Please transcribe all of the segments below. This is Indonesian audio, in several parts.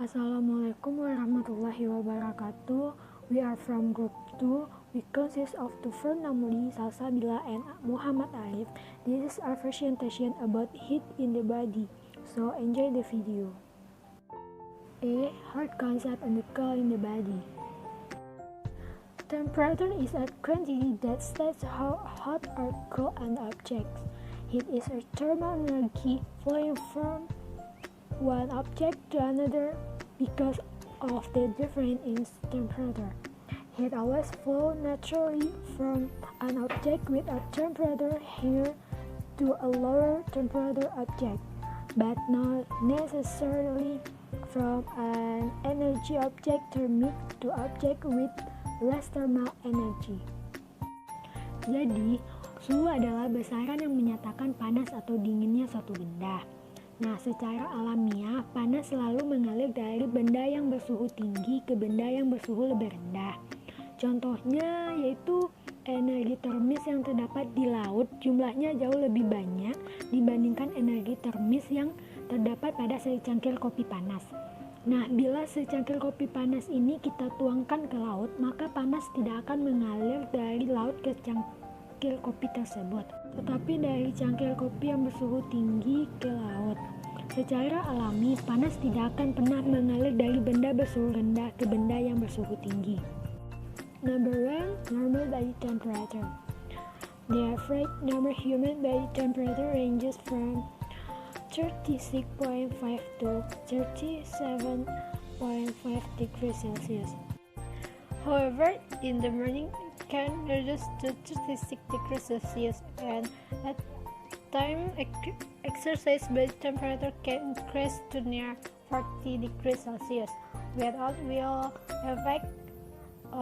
Assalamualaikum warahmatullahi wabarakatuh. We are from group 2. We consist of two Fernamuli, Salsabila, and Muhammad Arif. This is our presentation about heat in the body. So enjoy the video. A. Hot concept and the cold in the body. Temperature is a quantity that states how hot or cold an object. Heat is a thermal energy flowing from one object to another because of the difference in temperature. Heat always flows naturally from an object with a temperature higher to a lower temperature object, but not necessarily from an energy object thermic to object with less thermal energy. Jadi, suhu adalah besaran yang menyatakan panas atau dinginnya suatu benda. Nah, secara alamiah, panas selalu mengalir dari benda yang bersuhu tinggi ke benda yang bersuhu lebih rendah. Contohnya yaitu energi termis yang terdapat di laut jumlahnya jauh lebih banyak dibandingkan energi termis yang terdapat pada secangkir kopi panas. Nah, bila secangkir kopi panas ini kita tuangkan ke laut, maka panas tidak akan mengalir dari laut ke cangkir kopi tersebut, tetapi dari cangkir kopi yang bersuhu tinggi ke laut. Secara alami, panas tidak akan pernah mengalir dari benda bersuhu rendah ke benda yang bersuhu tinggi. Number 1. Normal body temperature. The average normal human body temperature ranges from 36.5 to 37.5 degrees Celsius. However, in the morning it can reduce to 36 degrees Celsius, and at time exercise body temperature can increase to near 40 degrees Celsius without real effect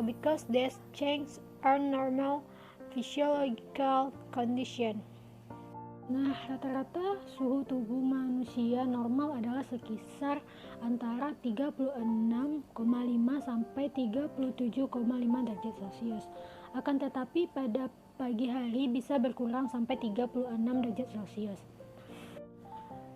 because these changes are normal physiological condition. Nah, rata-rata suhu tubuh manusia normal adalah sekitar antara 36,5 sampai 37,5 derajat Celcius. Akan tetapi pada pagi hari bisa berkurang sampai 36 derajat Celcius.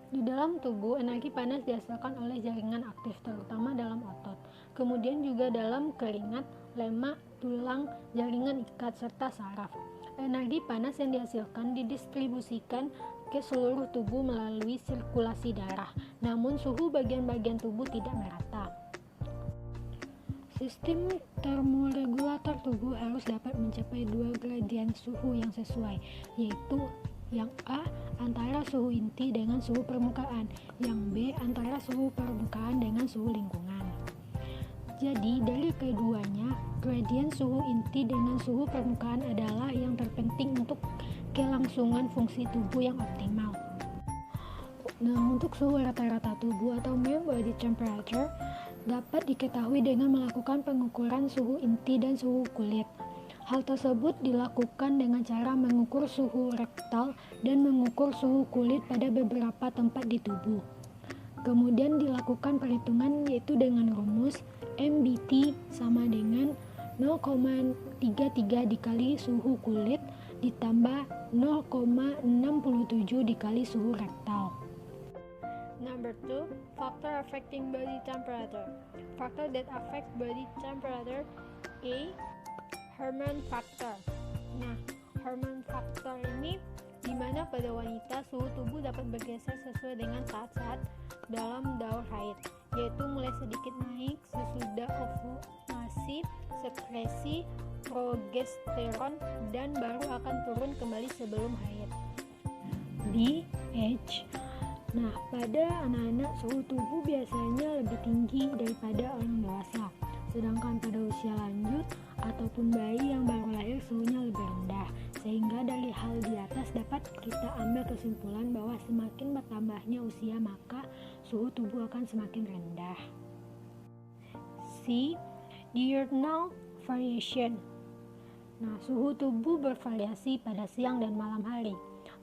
Di dalam tubuh, energi panas dihasilkan oleh jaringan aktif, terutama dalam otot. Kemudian juga dalam keringat, lemak, tulang, jaringan ikat, serta saraf. Energi panas yang dihasilkan didistribusikan ke seluruh tubuh melalui sirkulasi darah, namun suhu bagian-bagian tubuh tidak merata. Sistem termoregulator tubuh harus dapat mencapai dua gradien suhu yang sesuai, yaitu yang A antara suhu inti dengan suhu permukaan, yang B antara suhu permukaan dengan suhu lingkungan. Jadi, dari keduanya, gradien suhu inti dengan suhu permukaan adalah yang terpenting untuk kelangsungan fungsi tubuh yang optimal. Nah, untuk suhu rata-rata tubuh atau mean body temperature dapat diketahui dengan melakukan pengukuran suhu inti dan suhu kulit. Hal tersebut dilakukan dengan cara mengukur suhu rektal dan mengukur suhu kulit pada beberapa tempat di tubuh. Kemudian dilakukan perhitungan yaitu dengan rumus MBT sama dengan 0,33 dikali suhu kulit ditambah 0,67 dikali suhu rektal. Number 2. Factor affecting body temperature. Factor that affect body temperature. A. Hormone factor. Nah, hormone factor ini di mana pada wanita suhu tubuh dapat bergeser sesuai dengan saat-saat dalam daur haid, yaitu mulai sedikit naik sesudah ovulasi, sekresi progesteron, dan baru akan turun kembali sebelum haid. B. Age. Nah, pada anak-anak suhu tubuh biasanya lebih tinggi daripada orang dewasa, sedangkan pada usia lanjut ataupun bayi yang baru lahir suhunya lebih rendah. Sehingga dari hal di atas dapat kita ambil kesimpulan bahwa semakin bertambahnya usia maka suhu tubuh akan semakin rendah. C. Diurnal variation. Nah, suhu tubuh bervariasi pada siang dan malam hari.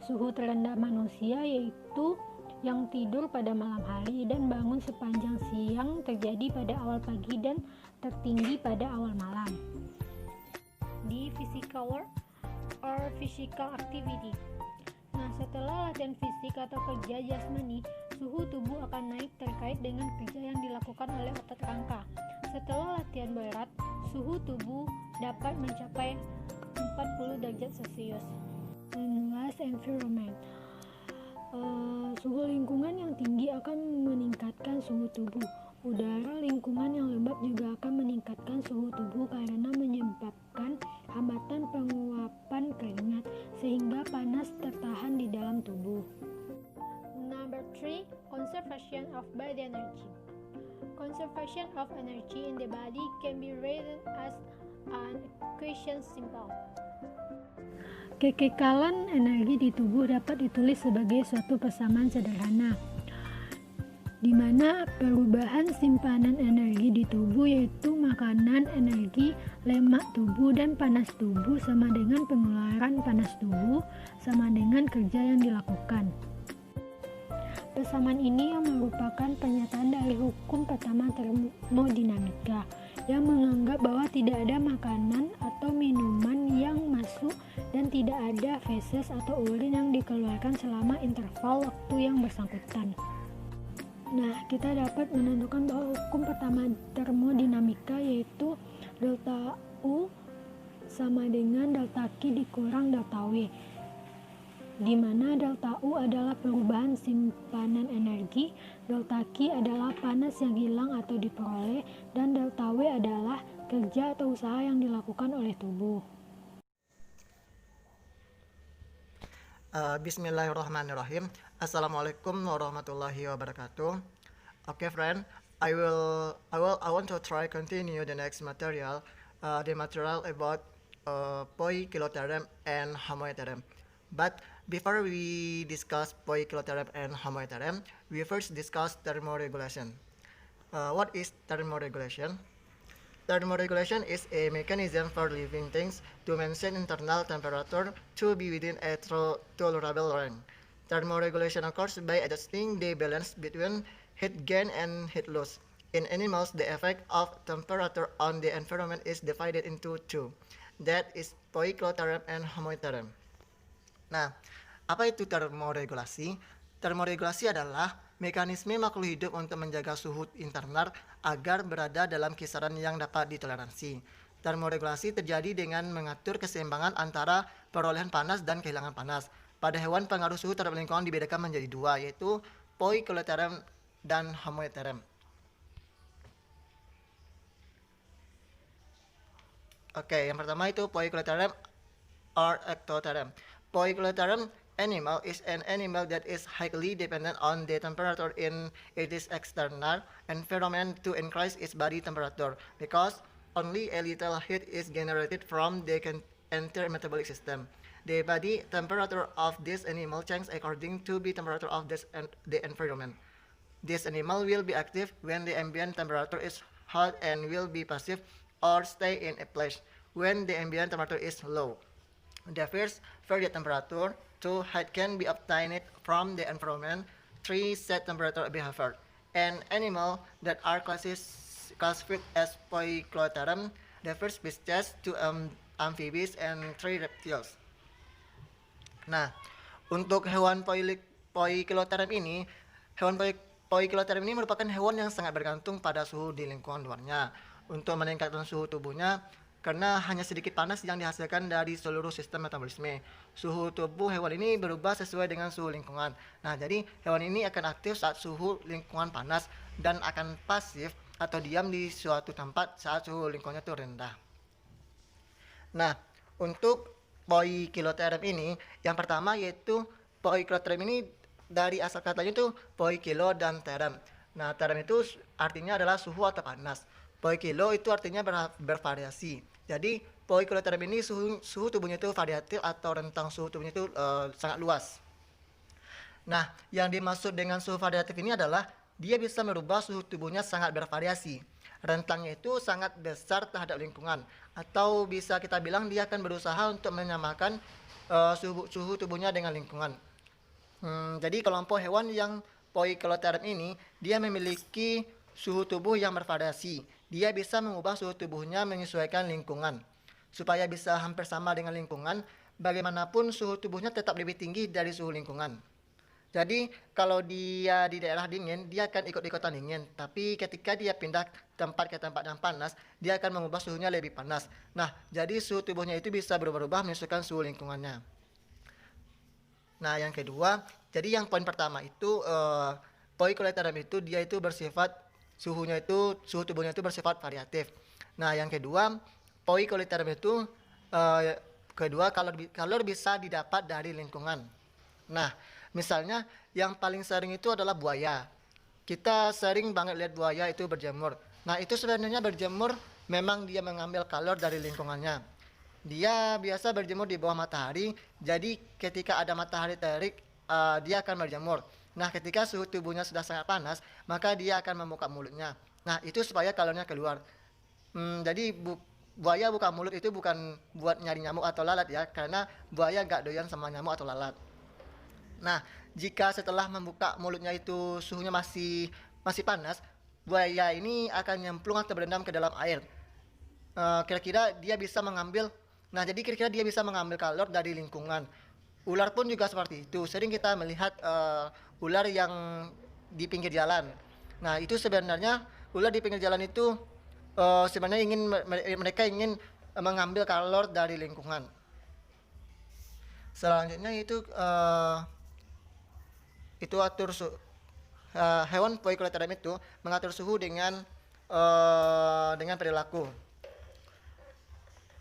Suhu terendah manusia yaitu yang tidur pada malam hari dan bangun sepanjang siang terjadi pada awal pagi dan tertinggi pada awal malam. D. Physical work or physical activity. Nah, setelah latihan fisik atau kerja jasmani, suhu tubuh akan naik terkait dengan kerja yang dilakukan oleh suhu tubuh dapat mencapai 40 derajat Celcius. Luas environment. Suhu lingkungan yang tinggi akan meningkatkan suhu tubuh. Udara lingkungan yang lembab juga akan meningkatkan suhu tubuh karena menyebabkan hambatan penguapan keringat sehingga panas tertahan di dalam tubuh. Number 3, conservation of body energy. Conservation of energy in the body can be written as an equation simple. Kekekalan energi di tubuh dapat ditulis sebagai suatu persamaan sederhana, di mana perubahan simpanan energi di tubuh yaitu makanan, energi, lemak tubuh, dan panas tubuh sama dengan pengeluaran panas tubuh sama dengan kerja yang dilakukan. Persamaan ini yang merupakan pernyataan dari hukum pertama termodinamika yang menganggap bahwa tidak ada makanan atau minuman yang masuk dan tidak ada feses atau urin yang dikeluarkan selama interval waktu yang bersangkutan. Nah, kita dapat menentukan bahwa hukum pertama termodinamika yaitu delta U sama dengan delta Q dikurang delta W, di mana delta U adalah perubahan simpanan energi, delta Q adalah panas yang hilang atau diperoleh, dan delta W adalah kerja atau usaha yang dilakukan oleh tubuh. Bismillahirrahmanirrahim. Assalamualaikum warahmatullahi wabarakatuh. Okay, friend, I want to try continue the next material, the material about poikilotheorem and homotheorem. But before we discuss poikilotheorem and homotheorem, we first discuss thermoregulation. What is thermoregulation? Thermoregulation is a mechanism for living things to maintain internal temperature to be within a tolerable range. Thermoregulation occurs by adjusting the balance between heat gain and heat loss. In animals, the effect of temperature on the environment is divided into two. That is poikilotheorem and homotheorem. Nah, apa itu termoregulasi? Termoregulasi adalah mekanisme makhluk hidup untuk menjaga suhu internal agar berada dalam kisaran yang dapat ditoleransi. Termoregulasi terjadi dengan mengatur keseimbangan antara perolehan panas dan kehilangan panas. Pada hewan, pengaruh suhu terhadap lingkungan dibedakan menjadi dua, yaitu poikilotheorem dan homotheorem. Oke, yang pertama itu poikilotheorem or ectotheorem. Poikilotheorem animal is an animal that is highly dependent on the temperature in its external environment to increase its body temperature, because only a little heat is generated from the entire metabolic system. The body temperature of this animal changes according to the temperature of the environment. This animal will be active when the ambient temperature is hot and will be passive or stay in a place when the ambient temperature is low. The first variable temperature, 2 height can be obtained from the environment, 3 set temperature behavior. An animal that are classified as poikilotheorem, the first species, 2 amphibians and 3 reptiles. Nah, untuk hewan poikilotheorem ini, hewan poikilotheorem ini merupakan hewan yang sangat bergantung pada suhu di lingkungan luarnya untuk meningkatkan suhu tubuhnya, karena hanya sedikit panas yang dihasilkan dari seluruh sistem metabolisme. Suhu tubuh hewan ini berubah sesuai dengan suhu lingkungan. Nah, jadi hewan ini akan aktif saat suhu lingkungan panas dan akan pasif atau diam di suatu tempat saat suhu lingkungannya itu rendah. Nah, untuk poikilotheorem ini, yang pertama yaitu poikilotheorem ini dari asal katanya itu poikilo dan theorem. Nah, theorem itu artinya adalah suhu atau panas. Poikilo itu artinya bervariasi. Jadi poikilotheorem ini suhu tubuhnya itu variatif atau rentang suhu tubuhnya itu sangat luas. Nah, yang dimaksud dengan suhu variatif ini adalah dia bisa merubah suhu tubuhnya sangat bervariasi. Rentangnya itu sangat besar terhadap lingkungan, atau bisa kita bilang dia akan berusaha untuk menyamakan suhu tubuhnya dengan lingkungan. Jadi kelompok hewan yang poikilotheorem ini dia memiliki suhu tubuh yang bervariasi. Dia bisa mengubah suhu tubuhnya menyesuaikan lingkungan. Supaya bisa hampir sama dengan lingkungan, bagaimanapun suhu tubuhnya tetap lebih tinggi dari suhu lingkungan. Jadi kalau dia di daerah dingin, dia akan ikut-ikutan dingin. Tapi ketika dia pindah tempat ke tempat yang panas, dia akan mengubah suhunya lebih panas. Nah, jadi suhu tubuhnya itu bisa berubah-ubah menyesuaikan suhu lingkungannya. Nah, yang kedua, jadi yang poin pertama itu poikilotherm itu dia itu bersifat suhu tubuhnya itu bersifat variatif. Nah, yang kedua, poikilotherm itu kedua kalor bisa didapat dari lingkungan. Nah, misalnya yang paling sering itu adalah buaya. Kita sering banget lihat buaya itu berjemur. Nah, itu sebenarnya berjemur memang dia mengambil kalor dari lingkungannya. Dia biasa berjemur di bawah matahari, jadi ketika ada matahari terik, dia akan berjemur. Nah, ketika suhu tubuhnya sudah sangat panas, maka dia akan membuka mulutnya. Nah, itu supaya kalornya keluar. Jadi buaya buka mulut itu bukan buat nyari nyamuk atau lalat ya, karena buaya gak doyan sama nyamuk atau lalat. Nah, jika setelah membuka mulutnya itu suhunya masih panas, buaya ini akan nyemplung atau berendam ke dalam air. Kira-kira dia bisa mengambil, nah jadi kira-kira dia bisa mengambil kalor dari lingkungan. Ular pun juga seperti itu. Sering kita melihat ular yang di pinggir jalan. Nah, itu sebenarnya ular di pinggir jalan itu sebenarnya mereka ingin mengambil kalor dari lingkungan. Selanjutnya itu hewan poikilotherm itu mengatur suhu dengan perilaku.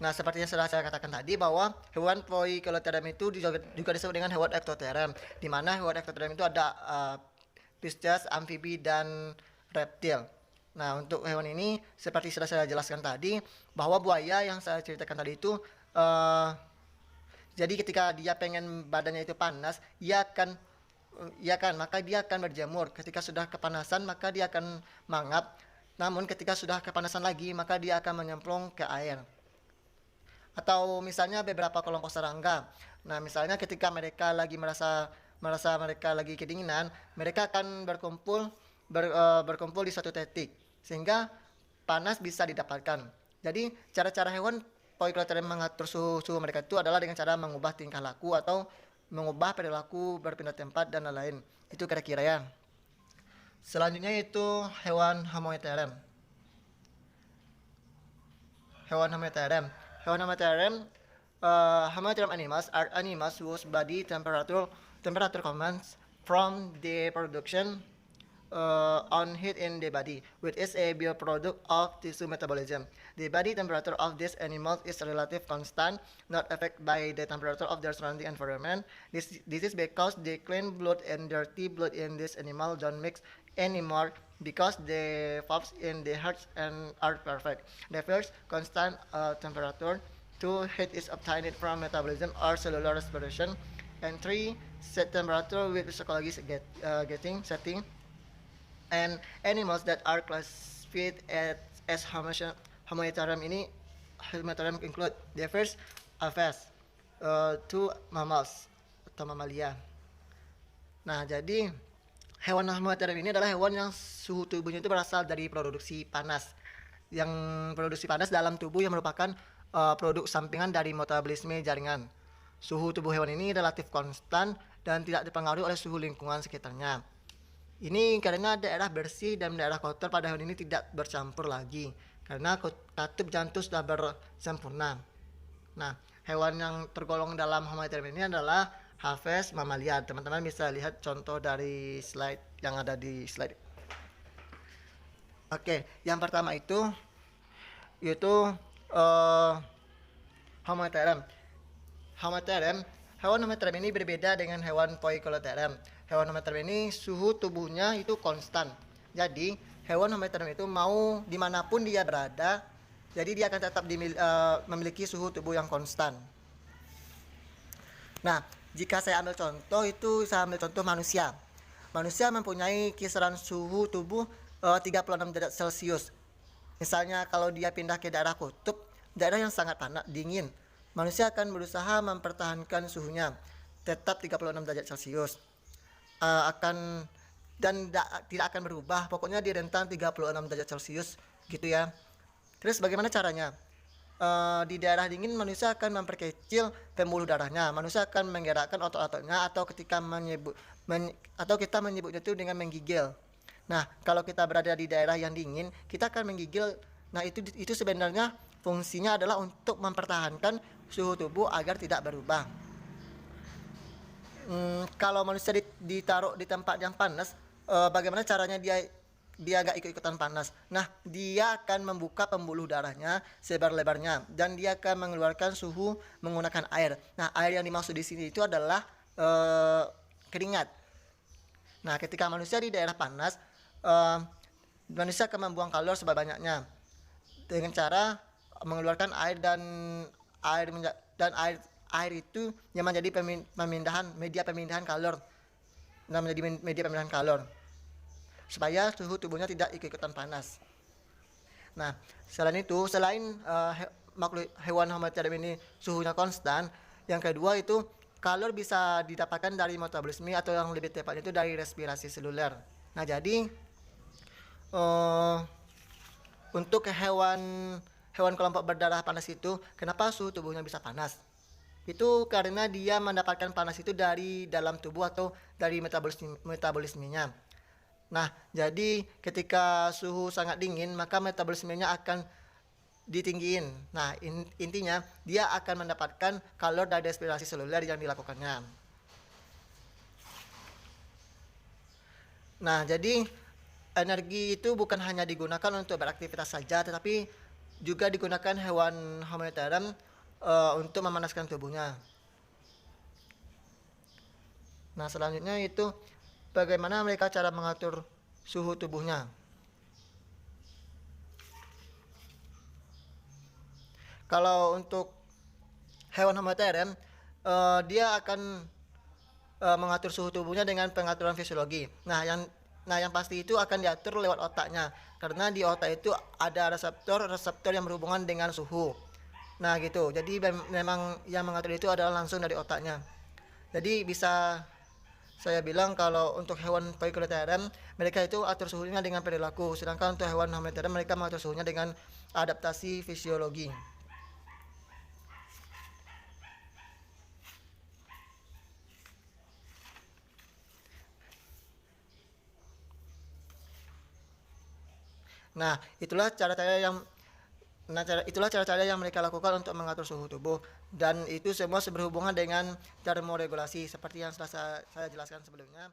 Nah, seperti yang sudah saya katakan tadi bahwa hewan poikilotherm itu juga disebut dengan hewan ektotherm, di mana hewan ektotherm itu ada Pisces, amfibi, dan reptil. Nah, untuk hewan ini seperti sudah saya jelaskan tadi bahwa buaya yang saya ceritakan tadi itu jadi ketika dia pengen badannya itu panas, maka dia akan berjemur. Ketika sudah kepanasan, maka dia akan mangap. Namun ketika sudah kepanasan lagi, maka dia akan menyemplung ke air. Atau misalnya beberapa kelompok serangga. Nah, misalnya ketika mereka lagi merasa mereka lagi kedinginan, mereka akan berkumpul di suatu titik sehingga panas bisa didapatkan. Jadi cara-cara hewan poikilotherm mengatur suhu mereka itu adalah dengan cara mengubah tingkah laku atau mengubah perilaku, berpindah tempat, dan lain-lain. Itu kira-kira ya. Selanjutnya itu hewan homothereum. Homothereum animals are animals whose body temperature commands from the production on heat in the body, which is a byproduct of tissue metabolism. The body temperature of these animals is relatively constant, not affected by the temperature of their surrounding environment. This is because the clean blood and dirty blood in this animal don't mix anymore because the valves in the heart are perfect. The first constant temperature. 2. Heat is obtained from metabolism or cellular respiration. And 3. Set temperature with physiological setting. And animals that are classified as homothereum include the first aves, 2 mammals atau mamalia. Nah, jadi hewan homothereum ini adalah hewan yang suhu tubuhnya itu berasal dari produksi panas. Yang produksi panas dalam tubuh yang merupakan produk sampingan dari metabolisme jaringan. Suhu tubuh hewan ini relatif konstan dan tidak dipengaruhi oleh suhu lingkungan sekitarnya. Ini karena daerah bersih dan daerah kotor pada hewan ini tidak bercampur lagi karena katup jantung sudah bersempurna. Nah, hewan yang tergolong dalam homothereum ini adalah Aves mamalia. Teman-teman bisa lihat contoh dari slide yang ada di slide. Oke, yang pertama itu homothereum. Hewan homothereum ini berbeda dengan hewan poikilotherem. Hewan homothereum ini suhu tubuhnya itu konstan. Jadi hewan homothereum itu mau dimanapun dia berada, jadi dia akan tetap memiliki suhu tubuh yang konstan. Nah, jika saya ambil contoh manusia. Manusia mempunyai kisaran suhu tubuh 36 derajat Celcius. Misalnya kalau dia pindah ke daerah kutub, daerah yang sangat panas, dingin, manusia akan berusaha mempertahankan suhunya tetap 36 derajat Celcius. Tidak akan berubah, pokoknya di rentang 36 derajat Celcius gitu ya. Terus bagaimana caranya? Di daerah dingin manusia akan memperkecil pembuluh darahnya, manusia akan menggerakkan otot-ototnya, atau ketika atau kita menyebutnya itu dengan menggigil. Nah, kalau kita berada di daerah yang dingin, kita akan menggigil. Nah, itu sebenarnya fungsinya adalah untuk mempertahankan suhu tubuh agar tidak berubah. Kalau manusia ditaruh di tempat yang panas, bagaimana caranya dia gak ikut-ikutan panas? Nah, dia akan membuka pembuluh darahnya sebar-lebarnya dan dia akan mengeluarkan suhu menggunakan air. Nah, air yang dimaksud di sini itu adalah keringat. Nah, ketika manusia di daerah panas, manusia akan membuang kalori sebanyak-banyaknya dengan cara mengeluarkan air air itu yang menjadi media pemindahan kalori dan menjadi media pemindahan kalori supaya suhu tubuhnya tidak ikut-ikutan panas. Nah, selain makhluk hewan homothereum ini suhunya konstan, yang kedua itu kalori bisa didapatkan dari metabolisme atau yang lebih tepatnya itu dari respirasi seluler. Nah, jadi untuk hewan kelompok berdarah panas itu, kenapa suhu tubuhnya bisa panas? Itu karena dia mendapatkan panas itu dari dalam tubuh atau dari metabolismenya. Nah, jadi ketika suhu sangat dingin, maka metabolismenya akan ditinggiin. Nah, intinya dia akan mendapatkan kalori dari respirasi seluler yang dilakukannya. Nah, jadi energi itu bukan hanya digunakan untuk beraktivitas saja, tetapi juga digunakan hewan homothereum untuk memanaskan tubuhnya. Nah, selanjutnya itu bagaimana mereka cara mengatur suhu tubuhnya. Kalau untuk hewan homothereum, dia akan mengatur suhu tubuhnya dengan pengaturan fisiologi. Nah, yang pasti itu akan diatur lewat otaknya, karena di otak itu ada reseptor yang berhubungan dengan suhu. Nah, gitu. Jadi memang yang mengatur itu adalah langsung dari otaknya. Jadi bisa saya bilang kalau untuk hewan Poikilotherium mereka itu atur suhunya dengan perilaku, sedangkan untuk hewan homothereum mereka mengatur suhunya dengan adaptasi fisiologi. Nah, itulah cara-cara yang mereka lakukan untuk mengatur suhu tubuh, dan itu semua berhubungan dengan termoregulasi seperti yang sudah saya jelaskan sebelumnya.